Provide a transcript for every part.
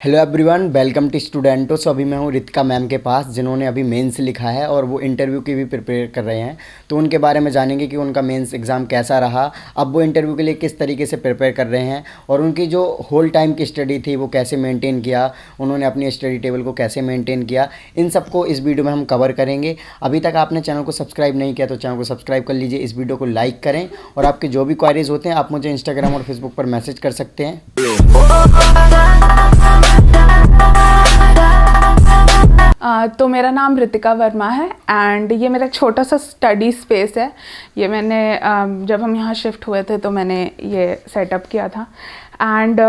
Hello everyone, welcome to स्टूडेंटो। So अभी मैं हूँ रितिका मैम के पास, जिन्होंने अभी मेंस लिखा है और वो इंटरव्यू की भी प्रिपेयर कर रहे हैं। तो उनके बारे में जानेंगे कि उनका मेंस एग्ज़ाम कैसा रहा, अब वो इंटरव्यू के लिए किस तरीके से प्रिपेयर कर रहे हैं और उनकी जो होल टाइम की स्टडी थी वो कैसे मेंटेन किया, उन्होंने अपनी स्टडी टेबल को कैसे मेंटेन किया, इन सबको इस वीडियो में हम कवर करेंगे। अभी तक आपने चैनल को सब्सक्राइब नहीं किया तो चैनल को सब्सक्राइब कर लीजिए, इस वीडियो को लाइक करें और आपके जो भी क्वारीज होते हैं आप मुझे इंस्टाग्राम और फेसबुक पर मैसेज कर सकते हैं। तो मेरा नाम रितिका वर्मा है एंड ये मेरा छोटा सा स्टडी स्पेस है। ये मैंने जब हम यहाँ शिफ्ट हुए थे तो मैंने ये सेटअप किया था एंड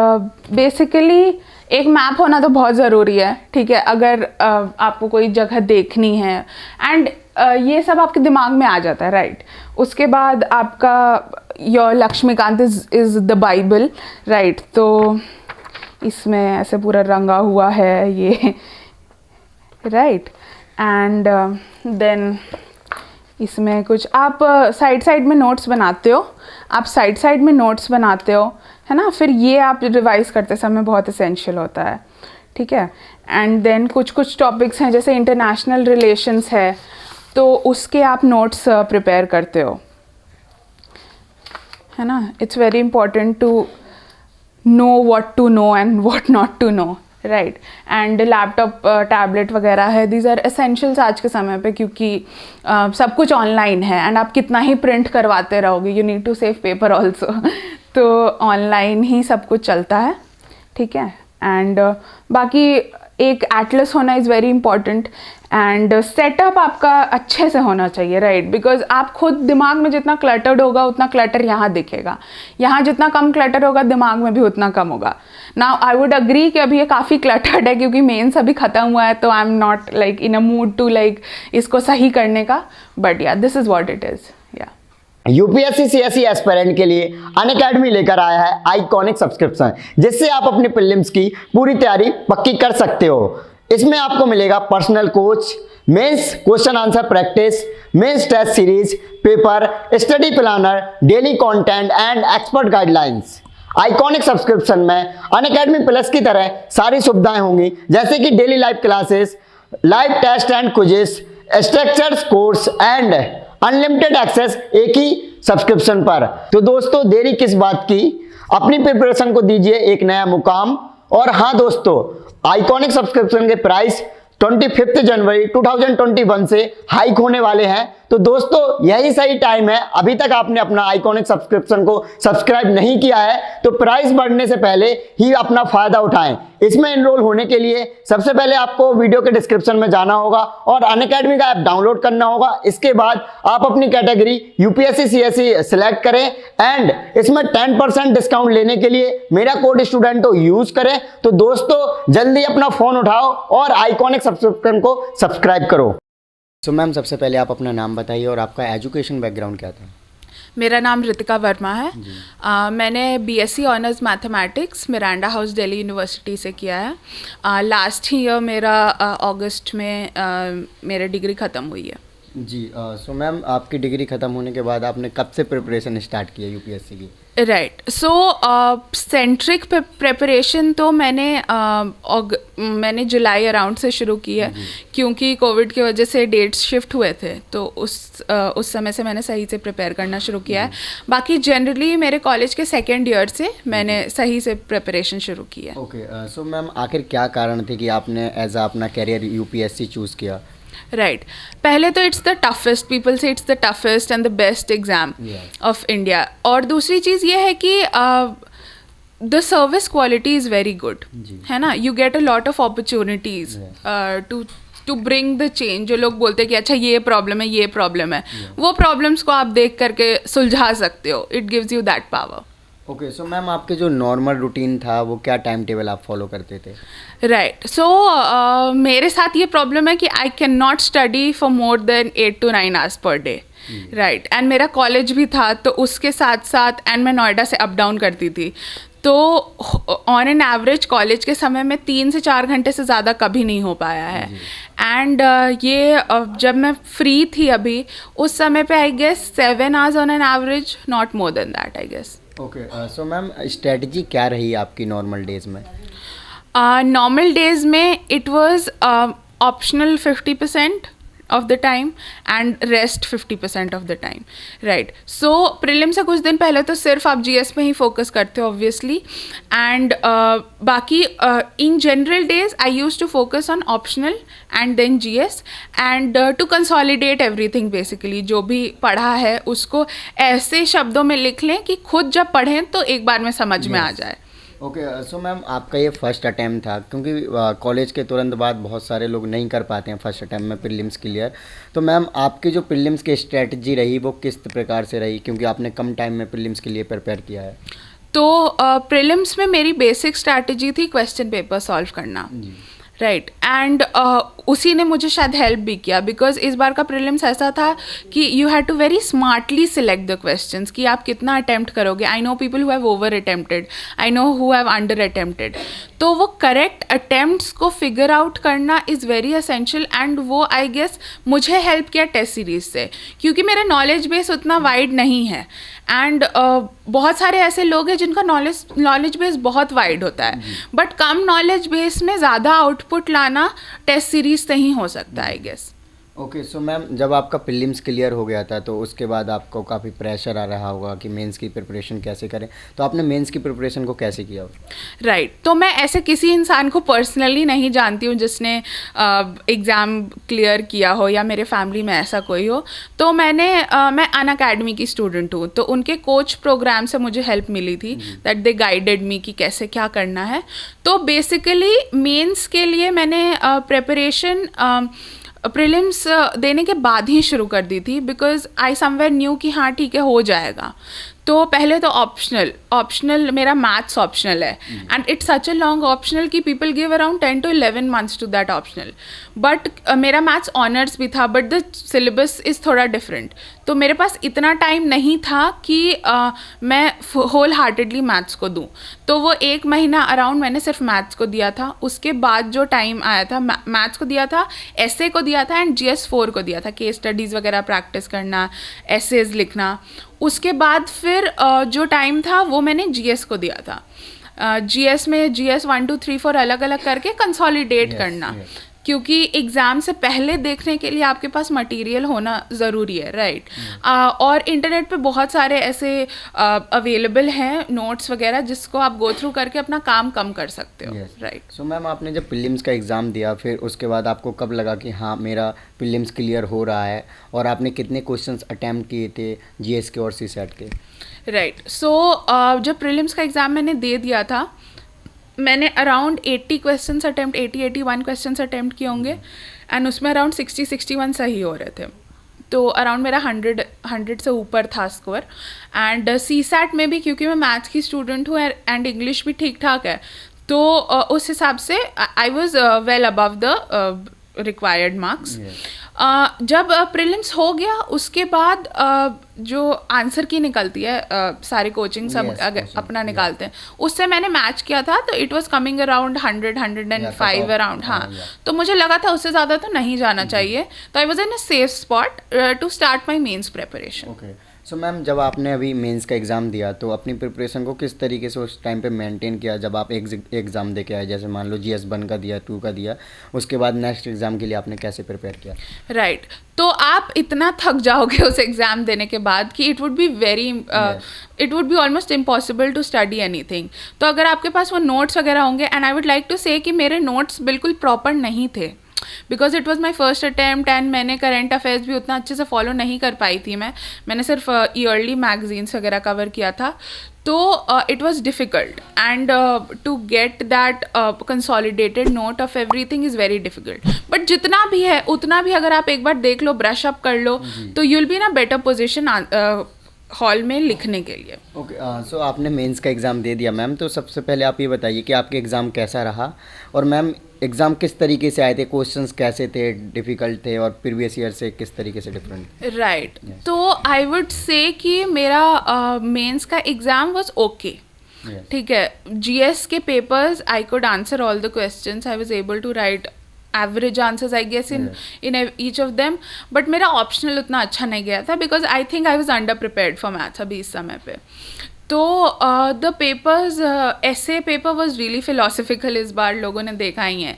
बेसिकली एक मैप होना तो बहुत ज़रूरी है, ठीक है। अगर आपको कोई जगह देखनी है एंड ये सब आपके दिमाग में आ जाता है, राइट। उसके बाद आपका your Laxmikanth is the bible, right. तो इसमें ऐसे पूरा रंगा हुआ है ये, राइट। एंड देन इसमें कुछ आप साइड में नोट्स बनाते हो, है ना। फिर ये आप रिवाइज करते समय बहुत एसेंशियल होता है, ठीक है। एंड देन कुछ टॉपिक्स हैं जैसे इंटरनेशनल रिलेशंस है तो उसके आप नोट्स प्रिपेयर करते हो, है ना। It's very important to know what to know and what not to know, right. And laptop tablet वगैरह है, दीज आर एसेंशियल्स आज के समय पे, क्योंकि सब कुछ ऑनलाइन है एंड आप कितना ही प्रिंट करवाते रहोगे, you need to save paper also. तो ऑनलाइन ही सब कुछ चलता है, ठीक है। एंड बाकी एक एटलस होना is very important and setup आपका अच्छे से होना चाहिए, राइट। बिकॉज आप खुद दिमाग में जितना क्लटर्ड होगा उतना क्लटर यहाँ दिखेगा, यहाँ जितना कम क्लटर होगा दिमाग में भी उतना कम होगा। नाउ आई वुड अग्री कि अभी ये काफ़ी क्लटर्ड है क्योंकि मेंस अभी ख़त्म हुआ है, तो I am not like in a mood to like इसको सही करने का, but ya this is what it is. UPSC CSE aspirant के लिए अनअकैडमी लेकर आया है आइकॉनिक सब्सक्रिप्शन, जिससे आप अपने प्रीलिम्स की पूरी तैयारी पक्की कर सकते हो। इसमें आपको मिलेगा personal coach, mains question answer practice, mains test series, paper, study planner, daily content and expert guidelines. Iconic subscription में अनअकैडमी प्लस की तरह सारी सुविधाएं होंगी, जैसे कि daily live classes, live test and quizzes, structures course and unlimited access एक ही सब्सक्रिप्शन पर। तो दोस्तों, देरी किस बात की, अपनी प्रिपरेशन को दीजिए एक नया मुकाम। और हाँ दोस्तों, आइकॉनिक सब्सक्रिप्शन के प्राइस 25 जनवरी 2021 से हाइक होने वाले हैं। तो दोस्तों, यही सही टाइम है। अभी तक आपने अपना आइकॉनिक सब्सक्रिप्शन को सब्सक्राइब नहीं किया है तो प्राइस बढ़ने से पहले ही अपना फायदा उठाएं। इसमें एनरोल होने के लिए सबसे पहले आपको वीडियो के डिस्क्रिप्शन में जाना होगा और अनअकैडमी का ऐप डाउनलोड करना होगा। इसके बाद आप अपनी कैटेगरी यूपीएससी सीएसई सिलेक्ट करें एंड इसमें 10% डिस्काउंट लेने के लिए मेरा कोड स्टूडेंटो यूज करें। तो दोस्तों, जल्दी अपना फोन उठाओ और आइकॉनिक सब्सक्रिप्शन को सब्सक्राइब करो। तो मैम, सबसे पहले आप अपना नाम बताइए और आपका एजुकेशन बैकग्राउंड क्या था। मेरा नाम रितिका वर्मा है। मैंने BSc honours mathematics Miranda house Delhi university से किया है। लास्ट ईयर मेरा अगस्त में मेरी डिग्री ख़त्म हुई है जी। सो मैम, आपकी डिग्री ख़त्म होने के बाद आपने कब से प्रिपरेशन स्टार्ट की है यूपीएससी की? राइट। सो सेंट्रिक प्रिपरेशन तो मैंने जुलाई अराउंड से शुरू की है, क्योंकि कोविड की वजह से डेट्स शिफ्ट हुए थे, तो उस समय से मैंने सही से प्रिपेयर करना शुरू किया है। बाकी जनरली मेरे कॉलेज के सेकेंड ईयर से मैंने सही से प्रिपरेशन शुरू की है। ओके। सो मैम, आखिर क्या कारण थे कि आपने एज अपना कैरियर यूपीएससी चूज़ किया? राइट। पहले तो इट्स द टफेस्ट, पीपल से it's the toughest and the best exam of India. और दूसरी चीज़ ये है कि the service quality is very good, है ना। You get a lot of opportunities to bring the change. जो लोग बोलते हैं कि अच्छा ये प्रॉब्लम है, वो प्रॉब्लम्स को आप देख करके सुलझा सकते हो। It gives you that power. Okay. So ma'am, आपके जो नॉर्मल रूटीन था वो क्या टाइम टेबल आप फॉलो करते थे? राइट। सो मेरे साथ ये प्रॉब्लम है कि I can not study for more than 8 to 9 hours per day, right. And मेरा कॉलेज भी था, तो उसके साथ साथ एंड मैं नोएडा से अप डाउन करती थी, तो ऑन एन एवरेज कॉलेज के समय में 3 से 4 घंटे से ज़्यादा कभी नहीं हो पाया है। एंड ये जब मैं फ्री थी अभी, उस समय पे I guess 7 hours on an average, not more than that I guess. Okay. So ma'am, strategy क्या रही आपकी नॉर्मल डेज में? नॉर्मल डेज में it was optional 50% of the time and rest 50% of the time, right? So prelim से कुछ दिन पहले तो सिर्फ आप GS में ही focus करते हो obviously, and बाकी in general days I used to focus on optional and then GS and to consolidate everything basically, जो भी पढ़ा है उसको ऐसे शब्दों में लिख लें कि खुद जब पढ़ें तो एक बार में समझ में आ जाए। ओके सो मैम आपका ये फर्स्ट अटैम्प्ट था, क्योंकि कॉलेज के तुरंत बाद बहुत सारे लोग नहीं कर पाते हैं फर्स्ट अटैम्प्ट में प्रीलिम्स क्लियर। तो मैम आपकी जो प्रीलिम्स की स्ट्रेटजी रही वो किस प्रकार से रही, क्योंकि आपने कम टाइम में प्रीलिम्स के लिए प्रिपेयर किया है? तो प्रीलिम्स में मेरी बेसिक स्ट्रैटेजी थी क्वेश्चन पेपर सॉल्व करना, राइट, एंड उसी ने मुझे शायद हेल्प भी किया, बिकॉज इस बार का प्रीलिम्स ऐसा था कि you had to very smartly select the questions कि आप कितना अटैम्प्ट करोगे। I know people who have over attempted, I know who have under attempted, तो वो करेक्ट अटेम्प्ट्स को फिगर आउट करना इज़ वेरी असेंशियल, एंड वो आई गेस मुझे हेल्प किया टेस्ट सीरीज से, क्योंकि मेरा नॉलेज बेस उतना वाइड नहीं है, एंड बहुत सारे ऐसे लोग हैं जिनका नॉलेज बेस बहुत वाइड होता है, बट कम नॉलेज बेस में ज़्यादा आउटपुट लाना टेस्ट सीरीज से ही हो सकता है I guess. Okay so ma'am जब आपका प्रीलिम्स क्लियर हो गया था तो उसके बाद आपको काफ़ी प्रेशर आ रहा होगा कि मेंस की प्रिपरेशन कैसे करें, तो आपने मेंस की प्रिपरेशन को कैसे किया? राइट, तो मैं ऐसे किसी इंसान को पर्सनली नहीं जानती हूँ जिसने एग्ज़ाम क्लियर किया हो या मेरे फैमिली में ऐसा कोई हो, तो मैं अनअकैडमी की स्टूडेंट हूँ, तो उनके कोच प्रोग्राम से मुझे हेल्प मिली थी, दैट दे गाइडेड मी कि कैसे क्या करना है। तो बेसिकली मेंस के लिए मैंने प्रिपरेशन प्रीलिम्स देने के बाद ही शुरू कर दी थी, बिकॉज आई समवेयर न्यू कि हाँ ठीक है हो जाएगा। तो पहले तो ऑप्शनल मेरा मैथ्स ऑप्शनल है, and it's such a long optional कि people give around 10 to 11 months to that optional, but मेरा मैथ्स ऑनर्स भी था, बट द सिलेबस इज़ थोड़ा डिफरेंट, तो मेरे पास इतना टाइम नहीं था कि मैं होल हार्टेडली मैथ्स को दूँ। तो वो 1 महीना अराउंड मैंने सिर्फ मैथ्स को दिया था, उसके बाद जो टाइम आया था मैथ्स को दिया था, एसे को दिया था, एंड GS4 को दिया था, केस स्टडीज़ वगैरह प्रैक्टिस करना, एसेज लिखना। उसके बाद फिर जो टाइम था वो मैंने GS को दिया था। GS में GS 1 2 3 4 अलग अलग करके कंसोलिडेट करना, क्योंकि एग्ज़ाम से पहले देखने के लिए आपके पास मटेरियल होना ज़रूरी है, राइट। और इंटरनेट पे बहुत सारे ऐसे अवेलेबल हैं नोट्स वगैरह जिसको आप गो थ्रू करके अपना काम कम कर सकते हो, राइट। सो मैम आपने जब प्रीलिम्स का एग्ज़ाम दिया फिर उसके बाद आपको कब लगा कि हाँ मेरा प्रीलिम्स क्लियर हो रहा है, और आपने कितने क्वेश्चंस अटैम्प्ट किए थे GS के और CSAT के? राइट, सो जब प्रीलिम्स का एग्ज़ाम मैंने दे दिया था, मैंने around 80 questions attempt 81 questions attempt किए होंगे, एंड उसमें अराउंड 60-61 सही हो रहे थे, तो अराउंड मेरा 100 से ऊपर था स्कोर। एंड CSAT में भी क्योंकि मैं मैथ्स की स्टूडेंट हूँ एंड इंग्लिश भी ठीक ठाक है, तो उस हिसाब से I was well above the required marks. जब प्रीलिम्स हो गया उसके बाद जो आंसर की निकलती है, सारी कोचिंग सब अपना निकालते हैं, उससे मैंने मैच किया था, तो it was coming around 105 around, हाँ। तो मुझे लगा था उससे ज़्यादा तो नहीं जाना चाहिए, तो I was in a safe spot to start my mains preparation. So ma'am जब आपने अभी मेंस का एग्ज़ाम दिया तो अपनी प्रिपरेशन को किस तरीके से उस टाइम पे मेंटेन किया जब आप एग्ज़ाम दे के आए? जैसे मान लो GS 1 का दिया, 2 का दिया, उसके बाद नेक्स्ट एग्ज़ाम के लिए आपने कैसे प्रिपेयर किया? राइट, तो आप इतना थक जाओगे उस एग्ज़ाम देने के बाद कि it would be almost impossible to study anything. तो अगर आपके पास वो नोट्स वगैरह होंगे, and I would like to say कि मेरे नोट्स बिल्कुल प्रॉपर नहीं थे, because it was my first attempt, and मैंने करंट अफेयर्स भी उतना अच्छे से फॉलो नहीं कर पाई थी। मैंने सिर्फ ईयरली मैगजीन्स वगैरह कवर किया था, तो it was difficult, and to get that consolidated note of everything is very difficult. But जितना भी है उतना भी अगर आप एक बार देख लो, ब्रश अप कर लो, तो you'll be in a better position hall में लिखने के लिए। ओके सो आपने मेंस का एग्ज़ाम दे दिया मैम, तो सबसे पहले आप ये बताइए कि आपके एग्ज़ाम कैसा रहा, और मैम एग्ज़ाम किस तरीके से आए थे, क्वेश्चंस कैसे थे, डिफ़िकल्ट थे, और प्रीवियस ईयर से किस तरीके से डिफरेंट? राइट, तो आई वुड से कि मेरा मेंस का एग्ज़ाम वाज ओके, ठीक है। GS के papers I could answer all the questions, I was able to write average answers I guess in each of them, but मेरा optional उतना अच्छा नहीं गया था, because I think I was under prepared for maths अभी इस समय पे। तो द पेपर्स ऐसे पेपर वॉज रियली फिलोसफिकल, इस बार लोगों ने देखा ही है।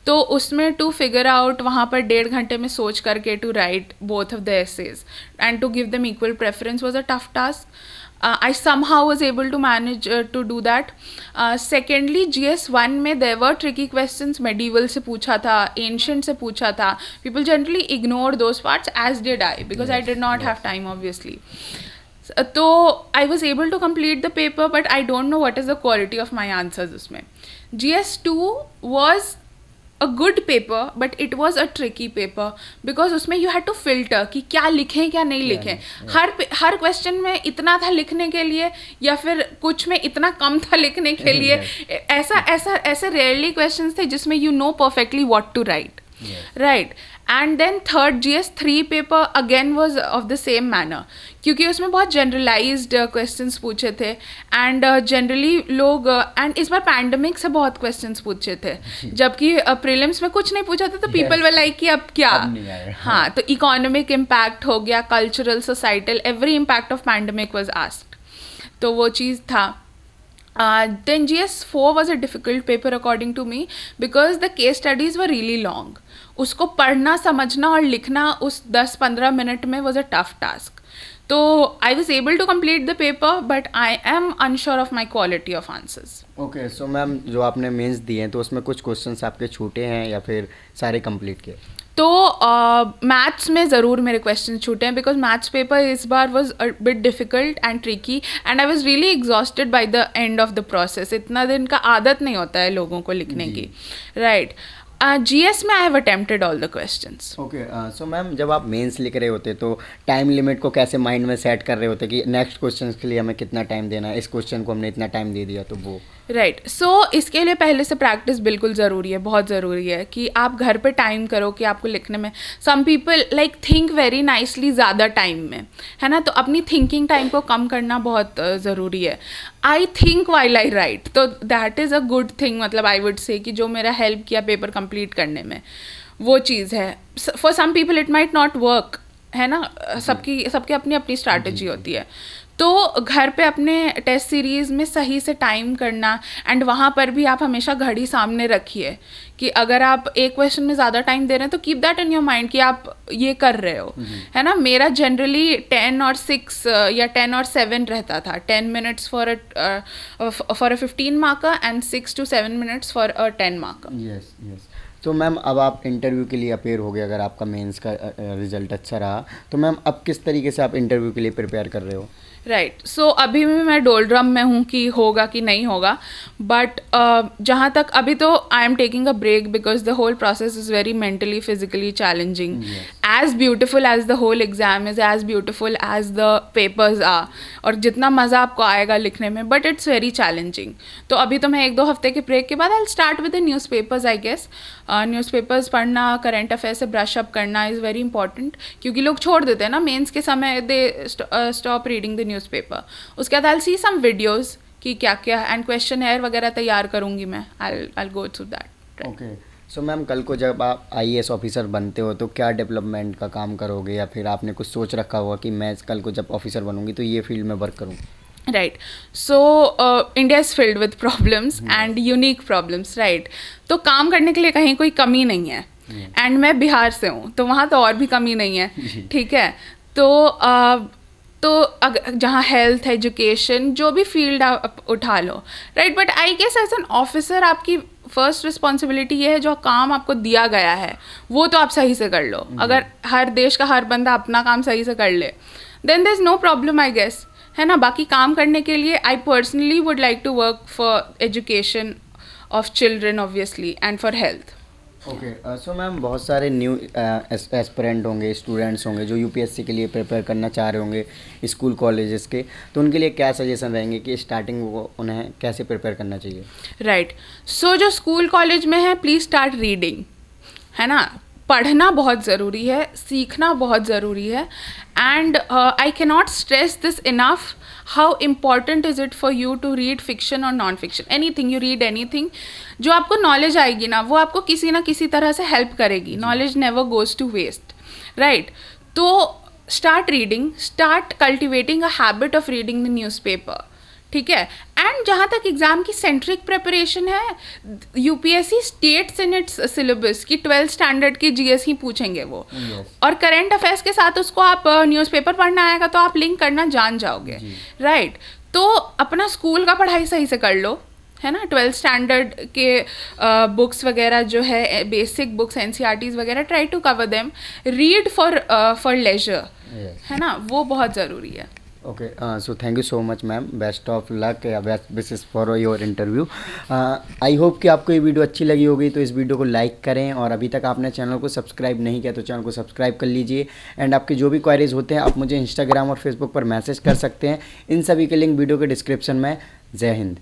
तो उसमें टू फिगर आउट, वहाँ पर 1.5 घंटे में सोच करके to write both of the essays and to give them equal preference was a tough task. I somehow was able to manage to do that. Secondly, GS1 में there were tricky questions. Medieval से पूछा था, ancient से पूछा था. People generally ignore those parts, as did I, because I did not have time, obviously. तो I was able to complete the paper, but I don't know what is the quality of my answers उसमें. GS2 was a good paper, but it was a tricky paper because उसमें you had to filter कि क्या लिखें क्या नहीं लिखें. हर question में इतना था लिखने के लिए या फिर कुछ में इतना कम था लिखने के लिए. ऐसे रेयरली क्वेश्चंस थे जिसमें you know perfectly what to write. Right. And then third GS3 paper again was of the same manner, क्योंकि उसमें बहुत generalized questions पूछे थे and generally लोग and इस बार pandemic से बहुत questions पूछे थे, जबकि prelims में कुछ नहीं पूछा था. तो people were like कि अब क्या. हाँ, तो economic impact हो गया, cultural, societal, every impact of pandemic was asked. तो वो चीज़ था. Then GS4 was a difficult paper according to me because the case studies were really long. उसको पढ़ना, समझना और लिखना उस 10-15 मिनट में was a tough task. तो I was able to complete the paper, but I am unsure of my quality of answers. Okay, so ma'am जो आपने मेंस दिए हैं तो उसमें कुछ क्वेश्चंस आपके छूटे हैं या फिर सारे कंप्लीट किए? तो मैथ्स में ज़रूर मेरे क्वेश्चन छूटे हैं बिकॉज मैथ्स पेपर इस बार was a bit difficult and tricky and I was really exhausted by the end of the process. इतना दिन का आदत नहीं होता है लोगों को लिखने की. राइट. GS में I have attempted all the questions. Okay, so ma'am जब आप मेंस लिख रहे होते तो टाइम लिमिट को कैसे माइंड में सेट कर रहे होते कि नेक्स्ट क्वेश्चन के लिए हमें कितना टाइम देना है, इस क्वेश्चन को हमने इतना टाइम दे दिया तो वो? राइट. सो इसके लिए पहले से प्रैक्टिस बिल्कुल ज़रूरी है, बहुत ज़रूरी है कि आप घर पे टाइम करो कि आपको लिखने में. Some people like think very nicely ज़्यादा टाइम में, है ना. तो अपनी थिंकिंग टाइम को कम करना बहुत ज़रूरी है. I think while I write, तो that is a good thing. मतलब आई वुड से कि जो मेरा हेल्प किया पेपर कंप्लीट करने में, वो चीज़ है. For some people it might not work, है ना. सबकी अपनी अपनी स्ट्रैटेजी होती है. तो घर पे अपने टेस्ट सीरीज़ में सही से टाइम करना एंड वहाँ पर भी आप हमेशा घड़ी सामने रखिए कि अगर आप एक क्वेश्चन में ज़्यादा टाइम दे रहे हैं तो keep that in your mind कि आप ये कर रहे हो, है ना. मेरा जनरली 10 और 6 या 10 और 7 रहता था. 10 minutes for a 15 marker and 6 to 7 minutes for a 10 marker. Yes yes. तो मैम अब आप इंटरव्यू के लिए अपेयर हो गए, अगर आपका मेंस का रिजल्ट अच्छा रहा तो मैम अब किस तरीके से आप इंटरव्यू के लिए प्रिपेयर कर रहे हो? राइट. सो अभी भी मैं डोलड्रम में हूँ कि होगा कि नहीं होगा. बट जहाँ तक अभी तो I am taking a break because the whole process is very mentally physically challenging. As beautiful as the whole exam is, as beautiful as the papers are, और जितना मज़ा आपको आएगा लिखने में, बट इट्स वेरी चैलेंजिंग. तो अभी तो मैं 1-2 हफ्ते के ब्रेक के बाद I will start with the newspapers. I guess newspapers पढ़ना, करंट अफेयर से ब्रश अप करना इज़ वेरी इंपॉर्टेंट, क्योंकि लोग छोड़ देते हैं ना मेंस के समय. They stop reading the newspaper. उसके बाद आई सी सम वीडियोज़ कि क्या क्या एंड क्वेश्चन वगैरह तैयार करूँगी मैं. I go through that. Okay. So ma'am कल को जब आप IAS ऑफिसर बनते हो तो क्या डेवलपमेंट का काम करोगे, या फिर आपने कुछ सोच रखा होगा कि मैं कल को जब ऑफिसर बनूंगी तो ये फील्ड में वर्क करूँ? Right. So India is filled with problems and unique problems. Right. तो काम करने के लिए कहीं कोई कमी नहीं है. एंड मैं बिहार से हूँ तो वहाँ तो और भी कमी नहीं है. ठीक है. तो अगर जहाँ हेल्थ, एजुकेशन, जो भी फील्ड आप उठा लो. Right. But I guess as an officer आपकी फर्स्ट रिस्पॉन्सिबिलिटी ये है, जो काम आपको दिया गया है वो तो आप सही से कर लो. अगर हर देश का हर बंदा अपना काम सही से कर ले then there is no problem, I guess, है ना. बाकी काम करने के लिए I personally would like to work for education of children obviously and for health. Okay. So ma'am बहुत सारे न्यू एस्पिरेंट होंगे, स्टूडेंट्स होंगे जो UPSC के लिए प्रिपेयर करना चाह रहे होंगे स्कूल कॉलेजेस के, तो उनके लिए क्या सजेशन रहेंगे कि स्टार्टिंग वो उन्हें कैसे प्रिपेयर करना चाहिए? राइट. सो जो स्कूल कॉलेज में है प्लीज़ स्टार्ट रीडिंग, है ना. पढ़ना बहुत ज़रूरी है, सीखना बहुत ज़रूरी है. And I cannot stress this enough how important is it for you to read fiction और non fiction. Anything you read, anything, जो आपको नॉलेज आएगी ना वो आपको किसी ना किसी तरह से हेल्प करेगी. Knowledge never goes to waste. Right. तो start reading, start cultivating a habit of reading the newspaper. ठीक है। एंड जहाँ तक एग्ज़ाम की सेंट्रिक प्रिपरेशन है, UPSC states in its syllabus की 12th स्टैंडर्ड की जीएस ही पूछेंगे वो, और करंट अफेयर्स के साथ उसको आप न्यूज़पेपर पढ़ना आएगा तो आप लिंक करना जान जाओगे, राइट। तो अपना स्कूल का पढ़ाई सही से कर लो, है ना। 12th स्टैंडर्ड के बुक्स वगैरह जो है, बेसिक बुक्स एनसीईआरटीज वगैरह, try to cover them, read for leisure, है ना, वो बहुत ज़रूरी है। Okay, so thank you so much ma'am, best of luck या best wishes for your interview. I hope कि आपको ये वीडियो अच्छी लगी होगी, तो इस वीडियो को लाइक करें, और अभी तक आपने चैनल को सब्सक्राइब नहीं किया तो चैनल को सब्सक्राइब कर लीजिए। एंड आपके जो भी क्वारीज होते हैं आप मुझे इंस्टाग्राम और फेसबुक पर मैसेज कर सकते हैं, इन सभी के लिंक वीडियो के डिस्क्रिप्शन में। जय हिंद।